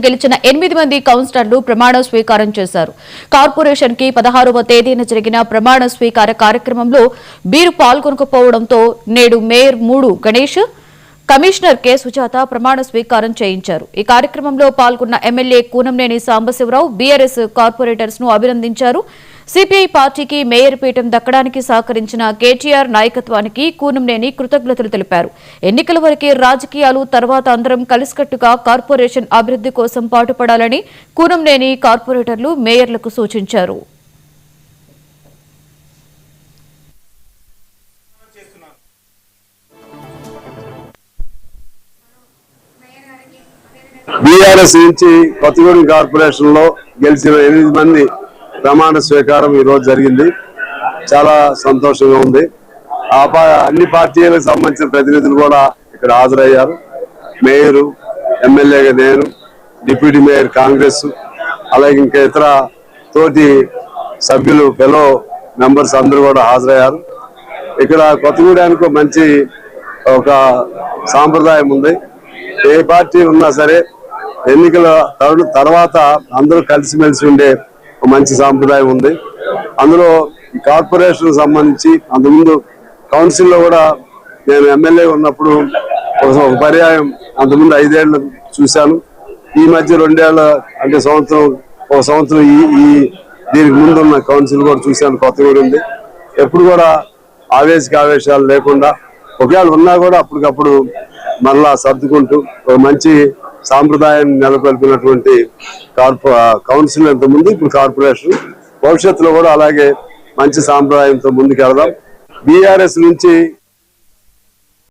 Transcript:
గెలిచిన 8 మంది కౌన్సిలర్లు ప్రమాణ స్వీకారం చేశారు. కార్పొరేషన్ కి 16వ తేదీన జరిగిన ప్రమాణ స్వీకార కార్యక్రమంలో వీరు పాల్గొనకపోవడంతో నేడు mayor 3 Ganesh, commissioner K Sujatha ప్రమాణ స్వీకారం చేయించారు. ఈ కార్యక్రమంలో పాల్గొన్న MLA Kunamneni Sambasivarao BRS corporators ను అభినందించారు. సిపిఐ పార్టీకి మేయర్ పీఠం దక్కడానికి సహకరించిన కేటీఆర్ నాయకత్వానికి కూనంనేని కృతజ్ఞతలు తెలిపారు. ఎన్నికల వరకే రాజకీయాలు, తర్వాత అందరం కలిసికట్టుగా కార్పొరేషన్ అభివృద్ధి కోసం పాటుపడాలని కూనంనేని కార్పొరేటర్లు మేయర్లకు సూచించారు. బీఆర్ఎస్ నుంచి కొత్తగూడెం కార్పొరేషన్ లో గెలిచిన 8 మంది ప్రమాణ స్వీకారం ఈ రోజు జరిగింది. చాలా సంతోషంగా ఉంది. అన్ని పార్టీలకు సంబంధించిన ప్రతినిధులు కూడా ఇక్కడ హాజరయ్యారు. మేయర్, ఎమ్మెల్యేగా నేను, డిప్యూటీ మేయర్ కాంగ్రెస్, అలాగే ఇంకా ఇతర తోటి సభ్యులు, ఫెలో మెంబర్స్ అందరూ కూడా హాజరయ్యారు. ఇక్కడ కొత్తగూడానికి మంచి ఒక సాంప్రదాయం ఉంది. ఏ పార్టీ ఉన్నా సరే ఎన్నికల తర్వాత అందరూ కలిసిమెలిసి ఉండే మంచి సాంప్రదాయం ఉంది. అందులో ఈ కార్పొరేషన్ సంబంధించి అంతకుముందు కౌన్సిల్లో కూడా నేను ఎమ్మెల్యే ఉన్నప్పుడు ఒక పర్యాయం అంతకుముందు 5 ఏళ్ళు చూశాను. ఈ మధ్య 2 ఏళ్ళ అంటే ఒక సంవత్సరం ఈ దీనికి ముందు ఉన్న కౌన్సిల్ కూడా చూశాను. కొత్తగూడెం ఉంది. ఎప్పుడు కూడా ఆవేశాలు లేకుండా, ఒకవేళ ఉన్నా కూడా అప్పటికప్పుడు మరలా సర్దుకుంటూ ఒక మంచి సాంప్రదాయాన్ని నెలకొల్పినటువంటి కౌన్సిల్ ఇంతకుముందు, ఇప్పుడు కార్పొరేషన్, భవిష్యత్తులో కూడా అలాగే మంచి సాంప్రదాయంతో ముందుకు వెళదాం. బీఆర్ఎస్ నుంచి